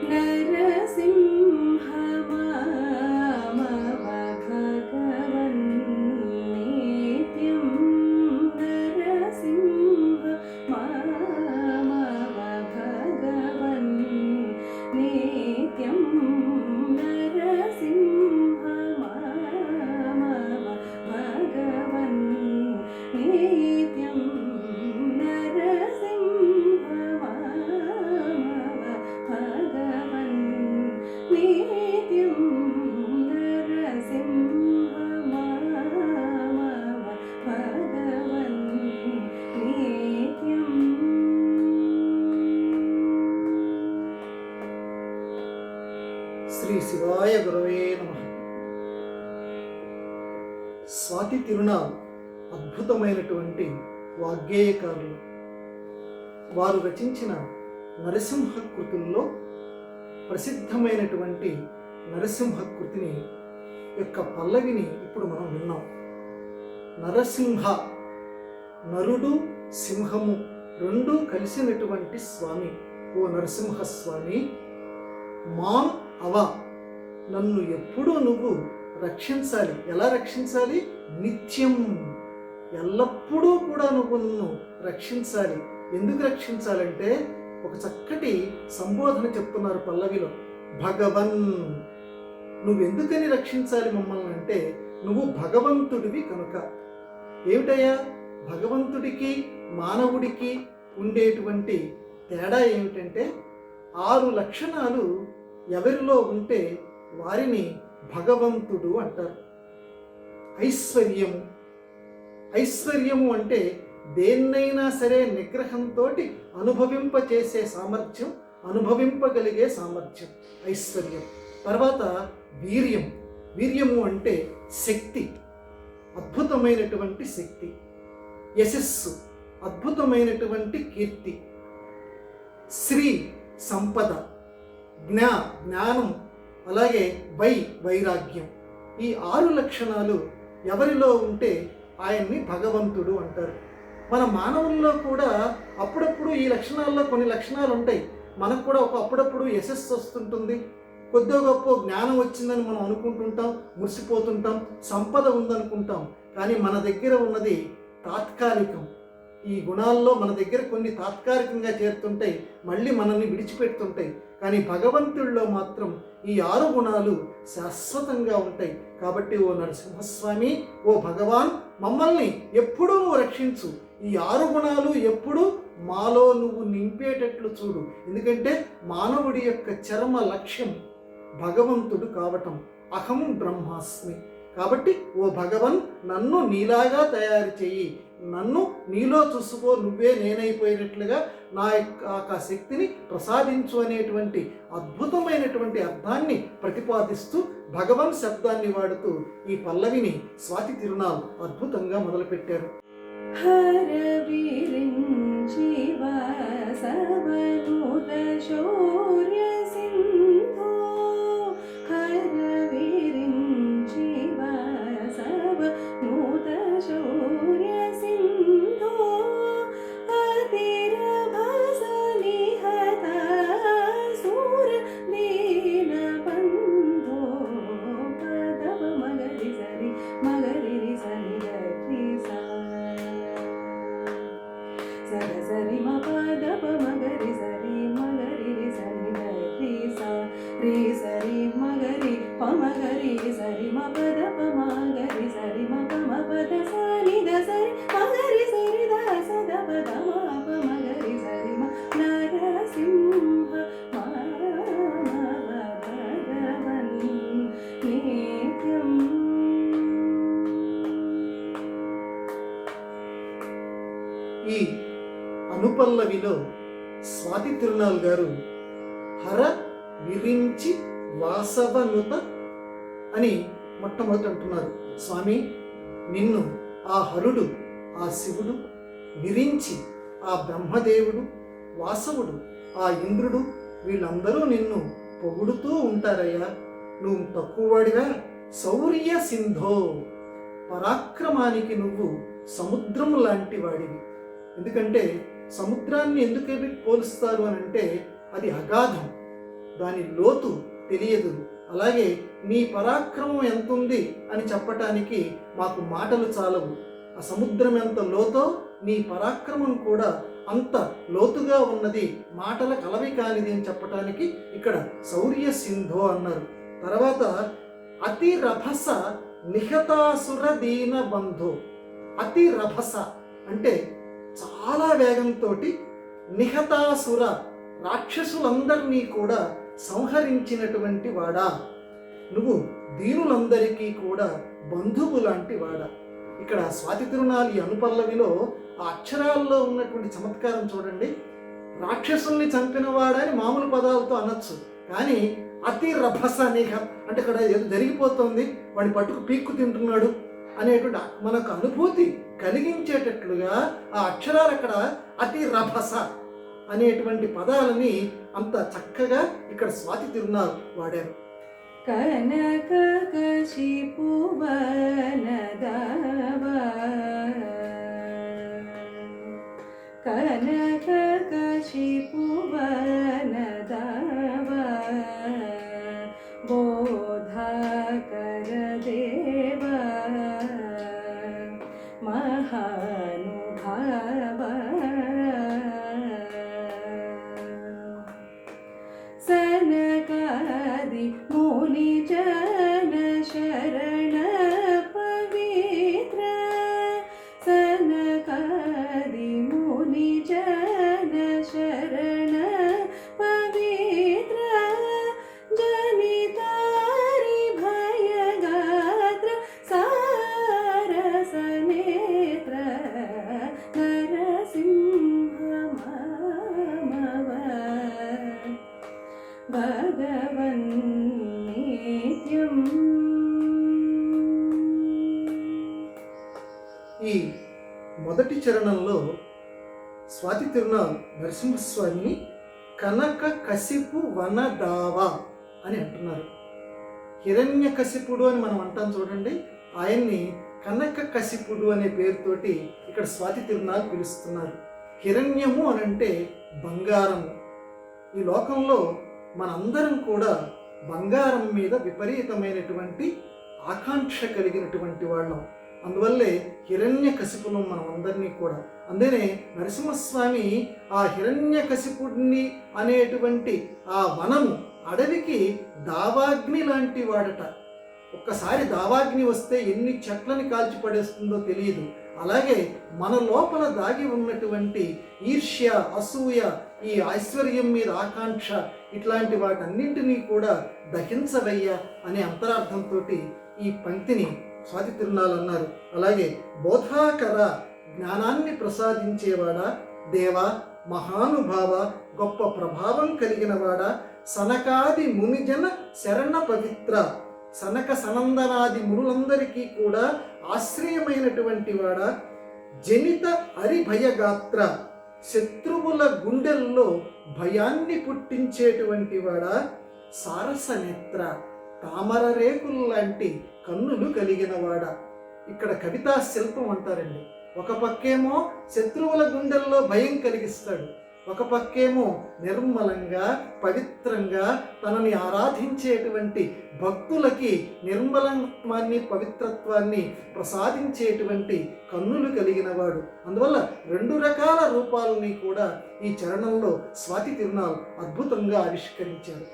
నరసింహ మామవ భగవన్ నిత్యం నరసింహ మామవ భగవన్ నిత్యం నరసింహ మామవ భగవన్ నిత్యం నరసింహ మామవ భగవన్ నిత్యం నరసింహ మామవ భగవన్ నిత్యం. శ్రీ శివాయ గురవే నమః. స్వాతి తిరునాల్ అద్భుతమైనటువంటి వాగ్గేయకారులు. వారు రచించిన నరసింహ కృతుల్లో ప్రసిద్ధమైనటువంటి నరసింహ కృతిని యొక్క పల్లవిని ఇప్పుడు మనం విన్నాం. నరసింహ, నరుడు సింహము రెండూ కలిసినటువంటి స్వామి. ఓ నరసింహస్వామి, మాం అవ, నన్ను ఎప్పుడూ నువ్వు రక్షించాలి. ఎలా రక్షించాలి? నిత్యం, ఎల్లప్పుడూ కూడా నువ్వు నన్ను రక్షించాలి. ఎందుకు రక్షించాలంటే ఒక చక్కటి సంబోధన చెప్తున్నారు పల్లవిలో. భగవన్, నువ్వెందుకని రక్షించాలి మమ్మల్ని అంటే, నువ్వు భగవంతుడివి కనుక. ఏమిటయ్యా భగవంతుడికి మానవుడికి ఉండేటువంటి తేడా ఏమిటంటే, 6 లక్షణాలు ఎవరిలో ఉంటే వారిని భగవంతుడు అంటారు. ఐశ్వర్యము, ఐశ్వర్యము అంటే దేన్నైనా సరే నిగ్రహంతో అనుభవింపచేసే సామర్థ్యం, అనుభవింపగలిగే సామర్థ్యం ఐశ్వర్యం. తర్వాత వీర్యం, వీర్యము అంటే శక్తి, అద్భుతమైనటువంటి శక్తి. యశస్సు, అద్భుతమైనటువంటి కీర్తి. శ్రీ, సంపద. జ్ఞానం, అలాగే వైరాగ్యం. ఈ 6 లక్షణాలు ఎవరిలో ఉంటే ఆయన్ని భగవంతుడు అంటారు. మన మానవుల్లో కూడా అప్పుడప్పుడు ఈ లక్షణాల్లో కొన్ని లక్షణాలు ఉంటాయి. మనకు కూడా అప్పుడప్పుడు యశస్సు వస్తుంటుంది, కొద్దో గొప్ప జ్ఞానం వచ్చిందని మనం అనుకుంటుంటాం, మురిసిపోతుంటాం, సంపద ఉందనుకుంటాం. కానీ మన దగ్గర ఉన్నది తాత్కాలికం. ఈ గుణాల్లో మన దగ్గర కొన్ని తాత్కాలికంగా చేరుతుంటాయి, మళ్ళీ మనల్ని విడిచిపెడుతుంటాయి. కానీ భగవంతుడిలో మాత్రం ఈ 6 గుణాలు శాశ్వతంగా ఉంటాయి. కాబట్టి ఓ నరసింహస్వామి, ఓ భగవాన్, మమ్మల్ని ఎప్పుడూ నువ్వు రక్షించు. ఈ 6 గుణాలు ఎప్పుడు మాలో నువ్వు నింపేటట్లు చూడు. ఎందుకంటే మానవుడి యొక్క చరమ లక్ష్యం భగవంతుడు కావటం. అహం బ్రహ్మాస్మి. కాబట్టి ఓ భగవన్, నన్ను నీలాగా తయారు చెయ్యి, నన్ను నీలో చూసుకో, నువ్వే నేనైపోయినట్లుగా నా యొక్క శక్తిని ప్రసాదించు అనేటువంటి అద్భుతమైనటువంటి అర్థాన్ని ప్రతిపాదిస్తూ భగవన్ శబ్దాన్ని వాడుతూ ఈ పల్లవిని స్వాతి తిరునాల్ అద్భుతంగా మొదలుపెట్టారు. హరవిరించి వాసవనూత శౌర్య సింధో, హరవిరించి వాసవనూత శౌర్య సింధో, అతిరభస నిహత సూర దీన బంధో, పదవ మగరి సరి మగరి సరి గరి సా సరి సరి మ పదప మగరి సరి మగరి సరి గరి సా రి సరి మగరి పమగరి సరి మ పదప మగరి సరి మ పమ పద సరి ద సరి మగరి సరి ద సద పద మ పమగరి సరి మ నరసింహ మామవ భగవన్ నిత్యం. ఈ అనుపల్లవిలో స్వాతి తిరునాల్ గారు హర విరించి వాసవనుత అని మొట్టమొదటి అంటున్నారు. స్వామి, నిన్ను ఆ హరుడు, ఆ శివుడు, విరించి ఆ బ్రహ్మదేవుడు, వాసవుడు, ఆ ఇంద్రుడు, వీళ్ళందరూ నిన్ను పొగుడుతూ ఉంటారయ్యా. నువ్వు తక్కువవాడిగా. శౌర్య సింధో, పరాక్రమానికి నువ్వు సముద్రం లాంటి వాడివి. ఎందుకంటే సముద్రాన్ని ఎందుకు పోలుస్తారు అని అంటే అది అగాధం, దాని లోతు తెలియదు. అలాగే నీ పరాక్రమం ఎంతుంది అని చెప్పటానికి మాకు మాటలు చాలవు. ఆ సముద్రం ఎంత లోతో నీ పరాక్రమం కూడా అంత లోతుగా ఉన్నది, మాటల కలవి కానిది అని చెప్పటానికి ఇక్కడ శౌర్య సింధో అన్నారు. తర్వాత అతి రభస నిహతాసుర దీన బంధో. అతి రభస అంటే చాలా వేగంతో నిహతాసుర రాక్షసులందరినీ కూడా సంహరించినటువంటి వాడా, నువ్వు దీనులందరికీ కూడా బంధువు లాంటి వాడా. ఇక్కడ స్వాతి తిరునాళి అనుపల్లవిలో ఆ అక్షరాల్లో ఉన్నటువంటి చమత్కారం చూడండి. రాక్షసుల్ని చంపిన వాడని మామూలు పదాలతో అనొచ్చు, కానీ అతి రభస నిహ అంటే ఇక్కడ ఏదో జరిగిపోతుంది, వాడి పట్టుకు పీక్కు తింటున్నాడు అనేటువంటి మనకు అనుభూతి కలిగించేటట్లుగా ఆ అక్షరాలు అక్కడ అతి రభస అనేటువంటి పదాలని అంత చక్కగా ఇక్కడ స్వాతి తిరునాళ్ వాడారు. కనక కశిపు వనదవ కనక కశిపు వనదవ బోధకర దేవ మహానుభావ సనకాది ముని జన శరణ పవిత్ర సనకాది ముని జన శరణ పవిత్ర జనితారి భయగాత్ర సారస నేత్ర నరసింహ మామవ భగవన్ నిత్యం. ఈ మొదటి చరణంలో స్వాతి తిరునాళ్ నరసింహస్వామిని కనక కశిపు వనదావా అని అంటున్నారు. హిరణ్య కశిపుడు అని మనం అంటాం చూడండి, ఆయన్ని కనక కశిపుడు అనే పేరుతోటి ఇక్కడ స్వాతి తిరునాళ్ పిలుస్తున్నారు. హిరణ్యము అని అంటే బంగారము. ఈ లోకంలో మనందరం కూడా బంగారం మీద విపరీతమైనటువంటి ఆకాంక్ష కలిగినటువంటి వాళ్ళం. అందువల్లే హిరణ్య కశిపులం మనం అందరినీ కూడా. అందుకనే నరసింహస్వామి ఆ హిరణ్య కశిపుడిని అనేటువంటి ఆ వనము అడవికి దావాగ్ని లాంటి వాడట. ఒక్కసారి దావాగ్ని వస్తే ఎన్ని చెట్లని కాల్చి పడేస్తుందో తెలియదు. అలాగే మన లోపల దాగి ఉన్నటువంటి ఈర్ష్య, అసూయ, ఈ ఐశ్వర్యం మీద ఆకాంక్ష, ఇట్లాంటి వాటన్నింటినీ కూడా దహించవయ్యా అనే అంతరార్థంతో ఈ పంక్తిని స్వాతి తిరునాళ్ అన్నారు. అలాగే బోధాకర జ్ఞానాన్ని ప్రసాదించేవాడా, దేవ మహానుభావ గొప్ప ప్రభావం కలిగినవాడా, సనకాది మునిజన శరణ పవిత్ర సనక సనందనాది మునులందరికీ కూడా ఆశ్రయమైనటువంటి వాడా, జనిత హరిభయగాత్ర శత్రువుల గుండెల్లో భయాన్ని పుట్టించేటువంటి వాడా, సారస నేత్ర తామర రేకులు లాంటి కన్నులు కలిగిన వాడా. ఇక్కడ కవితా శిల్పం అంటారండి. ఒక పక్కేమో శత్రువుల గుండెల్లో భయం కలిగిస్తాడు, ఒక పక్కేమో నిర్మలంగా పవిత్రంగా తనని ఆరాధించేటువంటి భక్తులకి నిర్మలత్వాన్ని పవిత్రత్వాన్ని ప్రసాదించేటువంటి కన్నులు కలిగిన వాడు. అందువల్ల రెండు రకాల రూపాలని కూడా ఈ చరణంలో స్వాతి తిరునాళ్ అద్భుతంగా ఆవిష్కరించారు.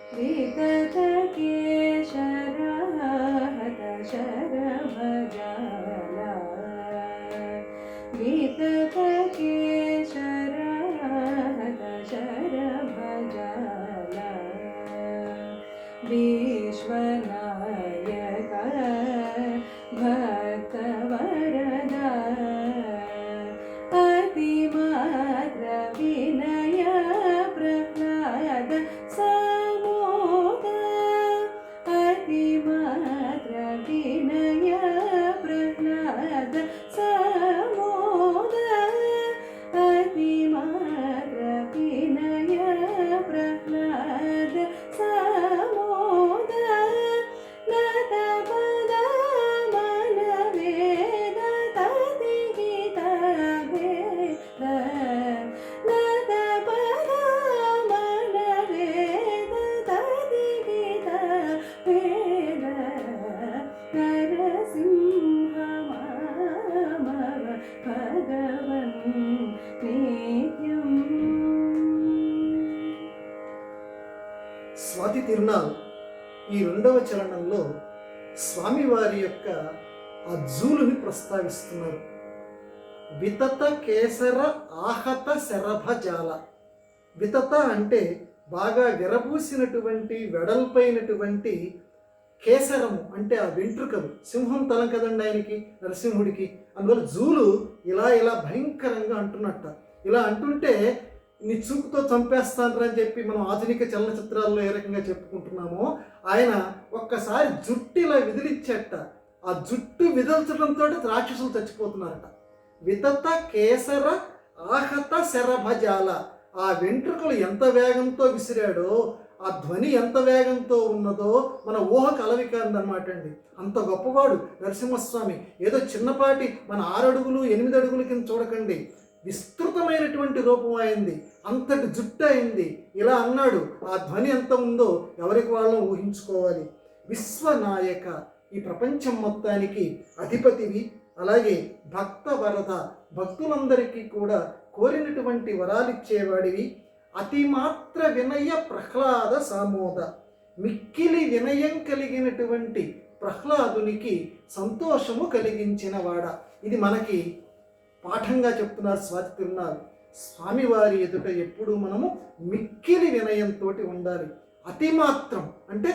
విశ్వనాయక భక్తవరద అతిమాత్ర వినయ ప్రహ్లాద సమోద అతిమాత్ర వినయ ప్రహ్లాద సమోద అతిమాత్ర వినయ ప్రహ్లాద సమోద నత పద మన వేద తతి గీత వేద నత పద మన వేద తతి స్వాతి తిరునాల్ ఈ రెండవ చరణంలో స్వామివారి యొక్క ఆ జూలుని ప్రస్తావిస్తున్నారు. వితత కేసర ఆహత శరభజాల. వితత అంటే బాగా విరబూసినటువంటి వెడల్పైనటువంటి, కేసరము అంటే ఆ వెంట్రుకలు, సింహం తలం కదండి ఆయనకి, నరసింహుడికి. అందువల్ల జూలు ఇలా ఇలా భయంకరంగా అంటున్నట్ట. ఇలా అంటుంటే నీ చూపుతో చంపేస్తాను అని చెప్పి మనం ఆధునిక చలనచిత్రాల్లో ఏ రకంగా చెప్పుకుంటున్నామో, ఆయన ఒక్కసారి జుట్టు ఇలా విదిలిచ్చేట. ఆ జుట్టు విదల్చడంతో రాక్షసులు చచ్చిపోతున్నారట. వితత కేసర ఆహత శరభజాల. ఆ వెంట్రుకలు ఎంత వేగంతో విసిరాడో, ఆ ధ్వని ఎంత వేగంతో ఉన్నదో మన ఊహకు అలవి కాదన్నమాట అండి. అంత గొప్పవాడు నరసింహస్వామి. ఏదో చిన్నపాటి మన 6 అడుగులు 8 అడుగుల కింద చూడకండి, విస్తృతమైనటువంటి రూపం అయింది, అంతటి జుట్టు అయింది. ఇలా అన్నాడు. ఆ ధ్వని ఎంత ఉందో ఎవరికి వాళ్ళం ఊహించుకోవాలి. విశ్వనాయక, ఈ ప్రపంచం మొత్తానికి అధిపతివి, అలాగే భక్త వరద, భక్తులందరికీ కూడా కోరినటువంటి వరాలిచ్చేవాడివి. అతిమాత్ర వినయ ప్రహ్లాద సామోద, మిక్కిలి వినయం కలిగినటువంటి ప్రహ్లాదునికి సంతోషము కలిగించిన వాడ. ఇది మనకి పాఠంగా చెప్తున్నారు స్వాతి తిరునాల్. స్వామివారి ఎదుట ఎప్పుడు మనము మిక్కిలి వినయంతో ఉండాలి. అతిమాత్రం అంటే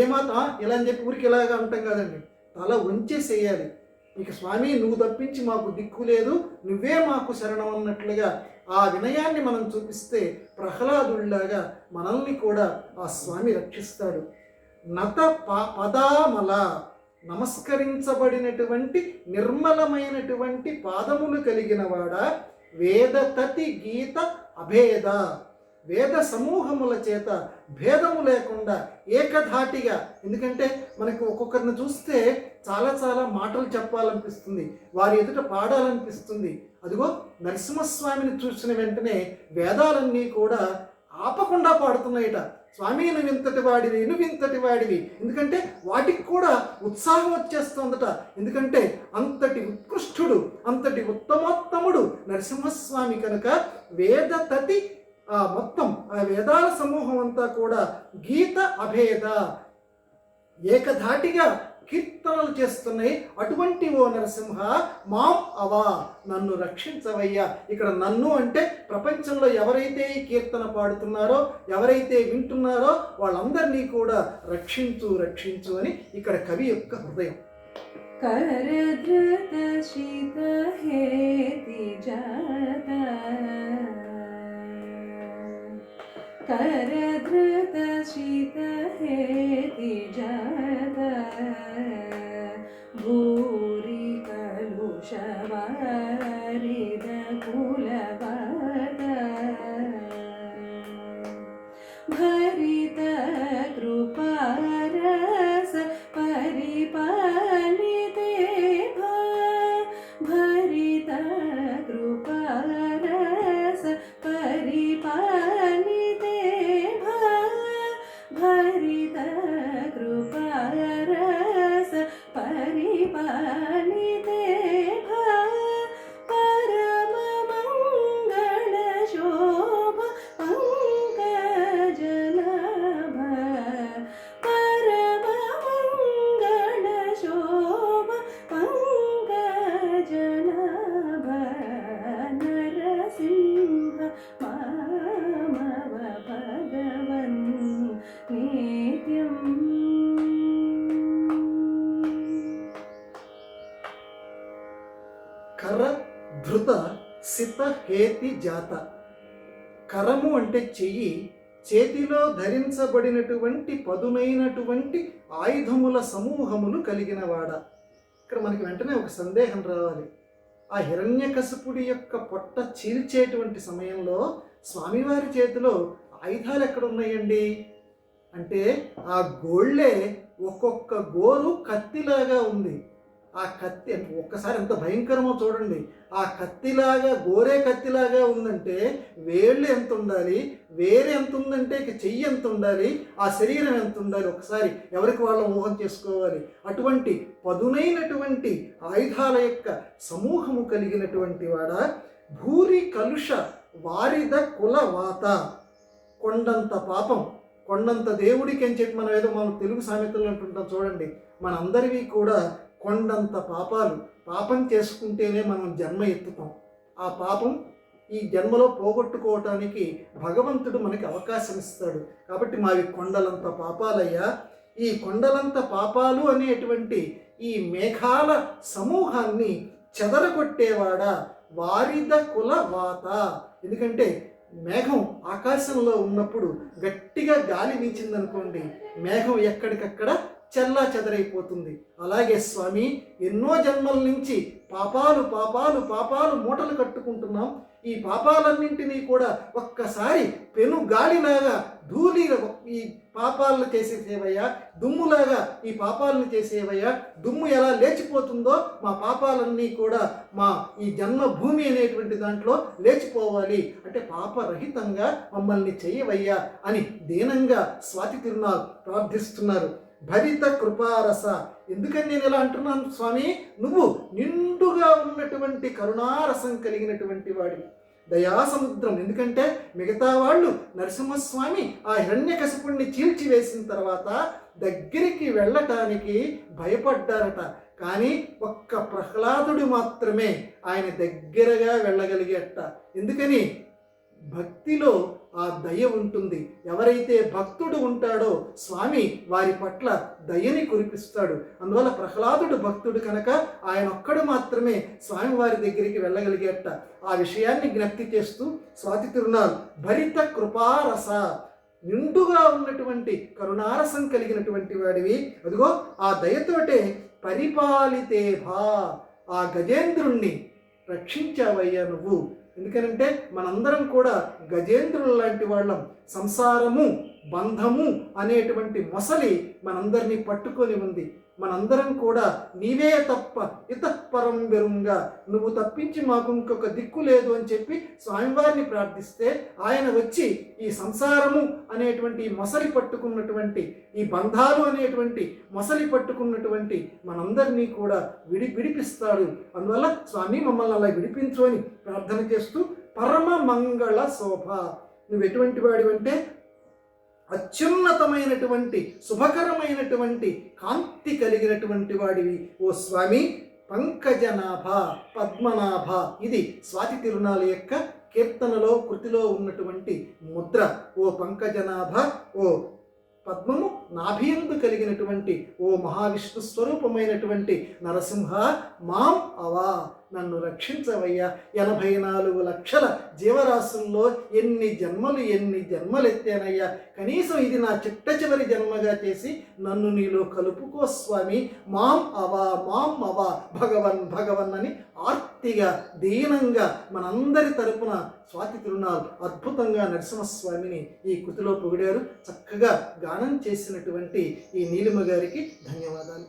ఏమాత్రం ఇలా అని చెప్పి ఊరికి ఇలాగా అంటాం కాదండి, తల వంచేసేయాలి. ఇక స్వామి నువ్వు తప్పించి మాకు దిక్కు లేదు, నువ్వే మాకు శరణం అన్నట్లుగా ఆ వినయాన్ని మనం చూపిస్తే ప్రహ్లాదుల్లాగా మనల్ని కూడా ఆ స్వామి రక్షిస్తాడు. నత పదామల, నమస్కరించబడినటువంటి నిర్మలమైనటువంటి పాదములు కలిగిన వాడ. వేదతతి గీత అభేద, వేద సమూహముల చేత భేదము లేకుండా ఏకధాటిగా, ఎందుకంటే మనకు ఒక్కొక్కరిని చూస్తే చాలా చాలా మాటలు చెప్పాలనిపిస్తుంది, వారి ఎదుట పాడాలనిపిస్తుంది. అదిగో నరసింహస్వామిని చూసిన వెంటనే వేదాలన్నీ కూడా ఆపకుండా పాడుతున్నాయిట. స్వామి నువ్వు ఇంతటి వాడివి, నువ్వు ఇంతటి వాడివి. ఎందుకంటే వాటికి కూడా ఉత్సాహం వచ్చేస్తుందట. ఎందుకంటే అంతటి ఉత్కృష్టుడు, అంతటి ఉత్తమోత్తముడు నరసింహస్వామి కనుక వేదతతి, మొత్తం ఆ వేదాల సమూహం అంతా కూడా గీత అభేద, ఏకధాటిగా కీర్తనలు చేస్తున్నాయి. అటువంటి ఓ నరసింహ మాం అవా, నన్ను రక్షించవయ్యా. ఇక్కడ నన్ను అంటే ప్రపంచంలో ఎవరైతే ఈ కీర్తన పాడుతున్నారో, ఎవరైతే వింటున్నారో వాళ్ళందరినీ కూడా రక్షించు రక్షించు అని ఇక్కడ కవి యొక్క హృదయం. करधृत शीत हेति जात, करधृत शीत हेति जात, भूरि कलुषवारिद कुलवत, भरित कृपारस परिपालिते भा, भरित कृपारस परिपालिते भा, भरित कृपारस परिपालिते भा, परम मंगल शोभ पंकजनभ, परम मंगल शोभ पंकजनभ, नरसिंह मामव भगवन् नित्यम्. కర ధృత సిత హేతి జాత. కరము అంటే చెయ్యి, చేతిలో ధరించబడినటువంటి పదునైనటువంటి ఆయుధముల సమూహములు కలిగిన వాడ. ఇక్కడ మనకి వెంటనే ఒక సందేహం రావాలి. ఆ హిరణ్యకశిపుడి యొక్క పొట్ట చీల్చేటువంటి సమయంలో స్వామివారి చేతిలో ఆయుధాలు ఎక్కడ ఉన్నాయండి అంటే, ఆ గోళ్ళే ఒక్కొక్క గోరు కత్తిలాగా ఉంది. ఆ కత్తి అంటే ఒక్కసారి ఎంత భయంకరమో చూడండి. ఆ కత్తిలాగా, గోరే కత్తిలాగా ఉందంటే వేళ్ళు ఎంత ఉండాలి, వేరే ఎంత ఉందంటే ఇక చెయ్యి ఎంత ఉండాలి, ఆ శరీరం ఎంత ఉండాలి, ఒకసారి ఎవరికి వాళ్ళ ఊహం చేసుకోవాలి. అటువంటి పదునైనటువంటి ఆయుధాల యొక్క సమూహము కలిగినటువంటి వాడ. భూరి కలుష వారిద కుల వాత, కొండంత పాపం, కొండంత దేవుడికి అని చెప్పి మనం ఏదో మనం తెలుగు సామెతలు అంటుంటాం చూడండి. మనందరివి కూడా కొండంత పాపం చేసుకుంటేనే మనం జన్మ ఎత్తుతాం. ఆ పాపం ఈ జన్మలో పోగొట్టుకోవటానికి భగవంతుడు మనకి అవకాశం ఇస్తాడు. కాబట్టి మావి కొండలంత పాపాలయ్యా. ఈ కొండలంత పాపాలు అనేటువంటి ఈ మేఘాల సమూహాన్ని చెదరగొట్టేవాడా వారిద కుల వాత. ఎందుకంటే మేఘం ఆకాశంలో ఉన్నప్పుడు గట్టిగా గాలి వీచిందనుకోండి, మేఘం ఎక్కడికక్కడ చెల్లా చెదరైపోతుంది. అలాగే స్వామి, ఎన్నో జన్మల నుంచి పాపాలు మూటలు కట్టుకుంటున్నాం. ఈ పాపాలన్నింటినీ కూడా ఒక్కసారి పెను గాలిలాగా ధూళి ఈ పాపాలను చేసేసేవయ్యా, దుమ్ములాగా ఈ పాపాలను చేసేవయ్యా. దుమ్ము ఎలా లేచిపోతుందో మా పాపాలన్నీ కూడా మా ఈ జన్మభూమి అనేటువంటి దాంట్లో లేచిపోవాలి అంటే పాపరహితంగా మమ్మల్ని చేయవయ్యా అని దీనంగా స్వాతి తిరునాల్ ప్రార్థిస్తున్నారు. భరిత కృపారస. ఎందుకని నేను ఇలా అంటున్నాను స్వామి, నువ్వు నిండుగా ఉన్నటువంటి కరుణారసం కలిగినటువంటి వాడివి, దయాసముద్రం. ఎందుకంటే మిగతా వాళ్ళు నరసింహస్వామి ఆ హిరణ్యకశిపుణ్ణి చీల్చివేసిన తర్వాత దగ్గరికి వెళ్ళటానికి భయపడ్డారట. కానీ ఒక్క ప్రహ్లాదుడు మాత్రమే ఆయన దగ్గరగా వెళ్ళగలిగేట. ఎందుకని? భక్తిలో ఆ దయ ఉంటుంది. ఎవరైతే భక్తుడు ఉంటాడో స్వామి వారి పట్ల దయని కురిపిస్తాడు. అందువల్ల ప్రహ్లాదుడు భక్తుడు కనుక ఆయన ఒక్కడు మాత్రమే స్వామి వారి దగ్గరికి వెళ్ళగలిగేట. ఆ విషయాన్ని జ్ఞప్తి చేస్తూ స్వాతి తిరునాల్ భరిత కృపారస, నిండుగా ఉన్నటువంటి కరుణారసం కలిగినటువంటి వాడివి. అదిగో ఆ దయతోటే పరిపాలితే భా, ఆ గజేంద్రుణ్ణి రక్షించావయ్యా నువ్వు. ఎందుకనంటే మనందరం కూడా గజేంద్రుల లాంటి వాళ్ళం. సంసారము బంధము అనేటువంటి మొసలి మనందరినీ పట్టుకొని ఉంది. మనందరం కూడా నీవే తప్ప ఇతఃపరం వెరుంగా, నువ్వు తప్పించి మాకు ఇంకొక దిక్కు లేదు అని చెప్పి స్వామివారిని ప్రార్థిస్తే ఆయన వచ్చి ఈ సంసారము అనేటువంటి మొసలి పట్టుకున్నటువంటి ఈ బంధాలు అనేటువంటి మొసలి పట్టుకున్నటువంటి మనందరినీ కూడా విడిపిస్తాడు. అందువల్ల స్వామి మమ్మల్ని అలా విడిపించు అని ప్రార్థన చేస్తూ పరమ మంగళ శోభ, నువ్వు ఎటువంటి వాడివంటే అత్యున్నతమైనటువంటి శుభకరమైనటువంటి కాంతి కలిగినటువంటి వాడివి ఓ స్వామి. పంకజనాభ, పద్మనాభ, ఇది స్వాతి తిరునాళ్ళ యొక్క కీర్తనలో కృతిలో ఉన్నటువంటి ముద్ర. ఓ పంకజనాభ, ఓ పద్మము నాభియందు కలిగినటువంటి ఓ మహావిష్ణు స్వరూపమైనటువంటి నరసింహ, మాం అవా, నన్ను రక్షించవయ్యా. 84 లక్షల జీవరాశుల్లో ఎన్ని జన్మలు ఎత్తానయ్యా. కనీసం ఇది నా చిట్ట చివరి జన్మగా చేసి నన్ను నీలో కలుపుకో స్వామి. మాం అవా భగవన్ అని ఆర్తిగా దీనంగా మనందరి తరపున స్వాతి తిరునాల్ అద్భుతంగా నరసింహస్వామిని ఈ కృతిలో పొగిడారు. చక్కగా గానం చేసినటువంటి ఈ నీలిమ గారికి ధన్యవాదాలు.